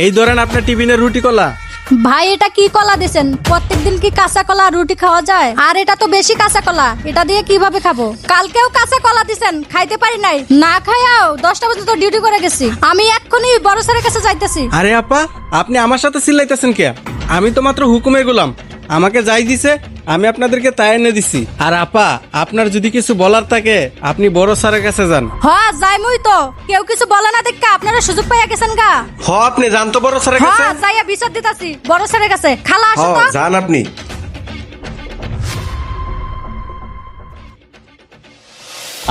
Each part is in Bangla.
এই ধরেন আপনার টিফিনের রুটি কলা। ভাই এটা কি কলা দিছেন? প্রত্যেকদিন কি কাঁচা কলা আর রুটি খাওয়া যায়? আর এটা তো বেশি কাঁচা কলা, এটা দিয়ে কিভাবে খাবো? কালকেও কাঁচা কলা দিছেন, খাইতে পারি নাই, না খাইয়াও 10টা পর্যন্ত ডিউটি করে গেছি। আমি এক্ষুনি বড় স্যারের কাছে যাইতেছি। আরে আপা, আপনি আমার সাথে চিল্লাইতেছেন কে? আমি তো মাত্র হুকুমে গেলাম, আমাকে যাই দিছে আমি আপনাদেরকে তাই এনে দিছি। আর আপা, আপনার যদি কিছু বলার থাকে আপনি বড় স্যারের কাছে যান। হ্যাঁ যাইমুই তো, কেউ কিছু বলে না দেখা আপনারা সুযোগ পাইয়া গেছেন গা। আপনি যান তো বড় স্যারের কাছে। হ্যাঁ যাইয়া বিচার দিতাছি বড় স্যারের কাছে। খালা আসো তো। যান আপনি।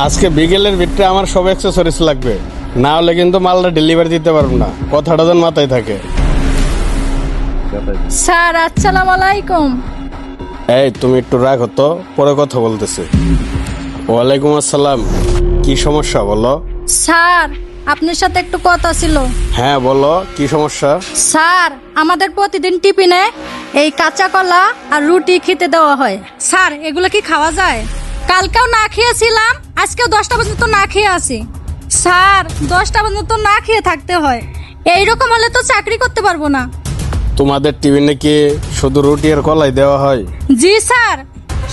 আজকে বিকেলের ভিতরে আমার সব অ্যাক্সেসরিজ লাগবে, না হলে কিন্তু মালটা ডেলিভারি দিতে পারবো না, কথাটা যেন মাথায় থাকে। স্যার আসসালামু আলাইকুম। এই তুমি একটু রাখো তো, পরে কথা বলতেছি। ওয়ালাইকুম আসসালাম। কি সমস্যা বলো? স্যার আপনার সাথে একটু কথা ছিল। হ্যাঁ বলো, কি সমস্যা? স্যার আমাদের প্রতিদিন টিফিনে এই কাঁচা কলা আর রুটি খেতে দেওয়া হয়। স্যার এগুলো কি খাওয়া যায়? কালকেও না খেয়েছিলাম, আজকেও 10টা পর্যন্ত না খেয়ে আছি। স্যার 10টা পর্যন্ত না খেয়ে থাকতে হয়, এইরকম হলে তো চাকরি করতে পারবো না। তোমাদের টিফিনে কি শুধু রুটি আর কলাই দেওয়া হয়? জি স্যার,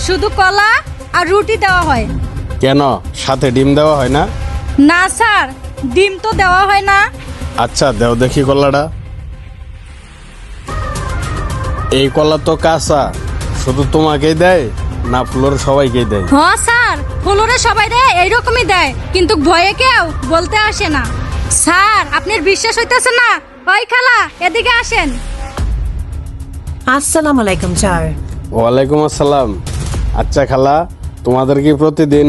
শুধু কলা আর রুটি দেওয়া হয়। কেন, সাথে ডিম দেওয়া হয় না? না স্যার, ডিম তো দেওয়া হয় না। আচ্ছা দেও দেখি কলাটা। এই কলা তো কাঁচা, শুধু তোমাকেই দেয় না ফ্লোর সবাইকেই দেয়? হ্যাঁ স্যার, ফ্লোরে সবাই দেয়, এইরকমই দেয়, কিন্তু ভয়ে কেউ বলতে আসে না। স্যার আপনার বিশ্বাস হইতেছে না? ওই খালা এদিকে আসেন। আসসালামু আলাইকুম স্যার। ওয়ালাইকুম আসসালাম। আচ্ছা খালা, তোমাদের কি প্রতিদিন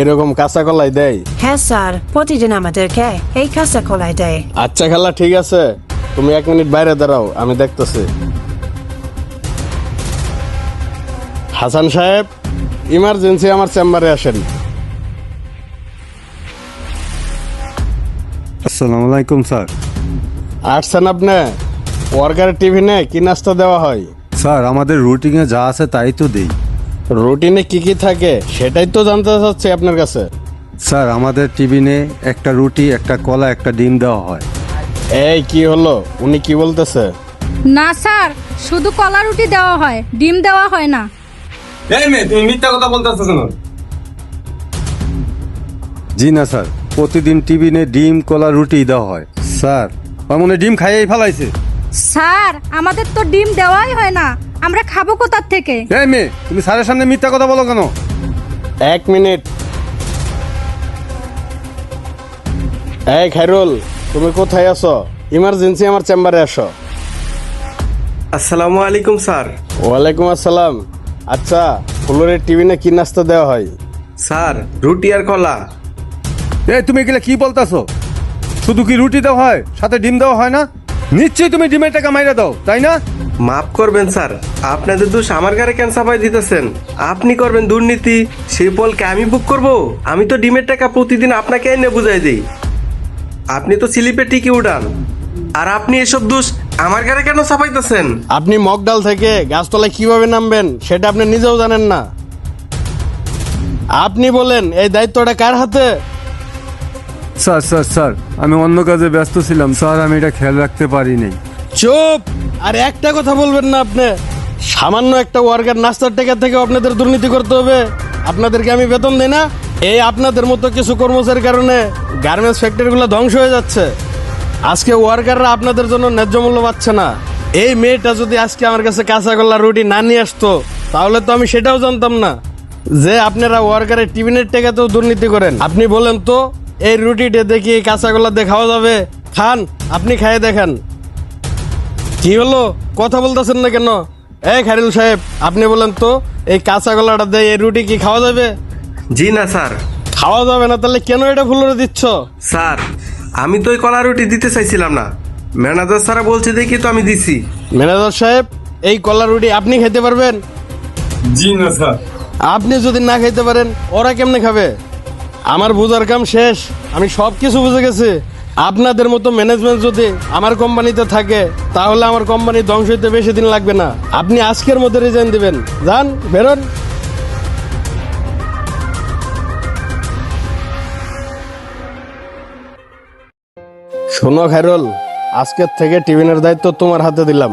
এরকম কাঁচা কলাই দেয়? হ্যাঁ স্যার, প্রতিদিন আমাদেরকে এই কাঁচা কলাই দেয়। আচ্ছা খালা ঠিক আছে, তুমি 1 মিনিট বাইরে দাঁড়াও, আমি দেখতেছি। হাসান সাহেব, ইমার্জেন্সি আমার চেম্বারে আসেন। আসসালামু আলাইকুম স্যার। আসছেন আপনি? ওয়ার্কারের টিফিনে কি নাস্তা দেওয়া হয়? স্যার আমাদের রুটিনে যা আছে তাই তো দেই। রুটিনে কি কি থাকে সেটাই তো জানতে চাচ্ছি আপনার কাছে। স্যার আমাদের টিফিনে একটা রুটি, একটা কলা, একটা ডিম দেওয়া হয়। এই কি হলো, উনি কি বলতেছে? না স্যার, শুধু কলা রুটি দেওয়া হয়, ডিম দেওয়া হয় না। এই মেয়ে, তুমি মিথ্যা কথা বলতেছো কেন? জি না স্যার, প্রতিদিন টিফিনে ডিম, কলা, রুটি দেওয়া হয়। স্যার আমার মনে হয় ডিম খাইয়েই ফেলাইছে। স্যার আমাদের তো ডিম দেওয়াই হয় না, আমরা খাবো কোথার থেকে? এই মেয়ে, তুমি স্যারের সামনে মিথ্যা কথা বলো কেন? 1 মিনিট। এই খায়রুল, তুমি কোথায় আছো? ইমার্জেন্সি আমার চেম্বারে আসো। আসসালামু আলাইকুম স্যার। ওয়ালাইকুম আসসালাম। আচ্ছা, ফ্লোরের টিফিনে কি নাস্তা দেওয়া হয়? স্যার রুটি আর কলা। এই তুমি এগুলো কি বলতাছো? শুধু কি রুটি দেওয়া হয়, সাথে ডিম দেওয়া হয় না? নিশ্চয়ই তুমি ডিমের টাকা মাইরা দাও, তাই না? মাফ করবেন স্যার, আপনাদের দোষ আমার গাড়ি কেন চাপাই দিতেছেন? আপনি করবেন দুর্নীতি, সেই ফলকে আমি বুক করব? আমি তো ডিমের টাকা প্রতিদিন আপনাকে এনে বুঝাই দিই, আপনি তো স্লিপে টিকে উঠান, আর আপনি এসব দোষ আমার গাড়ি কেন চাপাইতেছেন? আপনি মগডাল থেকে গাছতলায় কিভাবে নামবেন সেটা আপনি নিজেও জানেন না। আপনি বলেন এই দায়িত্বটা কার হাতে? স্যার স্যার স্যার, আমি অন্য কাজে ব্যস্ত ছিলাম স্যার, আমি এটা খেয়াল রাখতে পারি নাই। চুপ! আর একটা কথা বলবেন না আপনি। সামান্য একটা ওয়ার্কার নাস্তার টাকা থেকে আপনাদের দুর্নীতি করতে হবে? আপনাদেরকে আমি বেতন দিই না? এই আপনাদের মতো কিছু কর্মচারীর কারণে গার্মেন্টস ফ্যাক্টরিগুলো ধ্বংস হয়ে যাচ্ছে। আজকে ওয়ার্কাররা আপনাদের জন্য ন্যায্য মূল্য পাচ্ছে না। এই মেয়েটা যদি আজকে আমার কাছে কাঁচা কলা রুটি না নিয়ে আসতো, তাহলে তো আমি সেটাও জানতাম না যে আপনারা ওয়ার্কারের টিফিনের টাকাতেও দুর্নীতি করেন। আপনি বলেন তো, এই রুটিটা দেখি কাঁচা কলা দিয়ে খাওয়া যাবে? খান, আপনি খাইয়ে দেখেন। কি হলো, কথা বলতেছেন না কেন? এই খায়রুল সাহেব, আপনি বলেন তো, এই কাঁচা কলাটা দিয়ে এই রুটি কি খাওয়া যাবে? জি না স্যার। খাওয়া যাবে না, তাহলে কেন এটা ফ্লোরে দিচ্ছ? স্যার আমি তো ওই কলা রুটি দিতে চাইছিলাম না, ম্যানেজার স্যারা বলছে দেখি তো আমি দিছি। ম্যানেজার সাহেব, এই কলা রুটি আপনি খেতে পারবেন? জি না স্যার। আপনি যদি না খেতে পারেন ওরা কেমনে খাবে? আমার বোঝার কাম শেষ, আমি সব কিছু বুঝে গেছি। আপনাদের মতো ম্যানেজমেন্ট যদি আমার কোম্পানিতে থাকে, তাহলে আমার কোম্পানি ধ্বংস হইতে বেশি দিন লাগবে না। আপনি আজকের মধ্যে রিজাইন দিবেন, যান বেরোন। শোনো খায়রুল, আজকের থেকে টিফিনের দায়িত্ব তোমার হাতে দিলাম।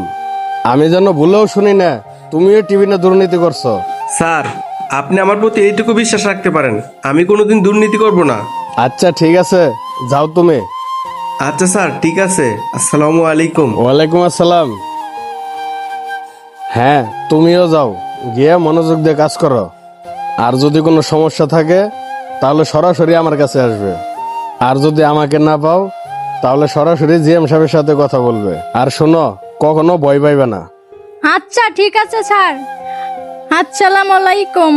আমি যেন ভুলেও শুনি না তুমিও টিফিনে দুর্নীতি করছো। স্যার, আপনি আমার প্রতি এইটুকু বিশ্বাস রাখতে পারেন, আমি কোনোদিন দুর্নীতি করব না। আচ্ছা ঠিক আছে, যাও তুমি। আচ্ছা স্যার, ঠিক আছে। আসসালামু আলাইকুম। ওয়ালাইকুম আসসালাম। হ্যাঁ, তুমিও যাও, গিয়ে মনোযোগ দিয়ে কাজ করো। আর যদি কোনো সমস্যা থাকে তাহলে সরাসরি আমার কাছে আসবে। আর যদি আমাকে না পাও তাহলে সরাসরি জিএম সাহেবের সাথে কথা বলবে। আর শোনো, কখনো ভয় পাইবে না। আচ্ছা ঠিক আছে স্যার। আসসালামু আলাইকুম।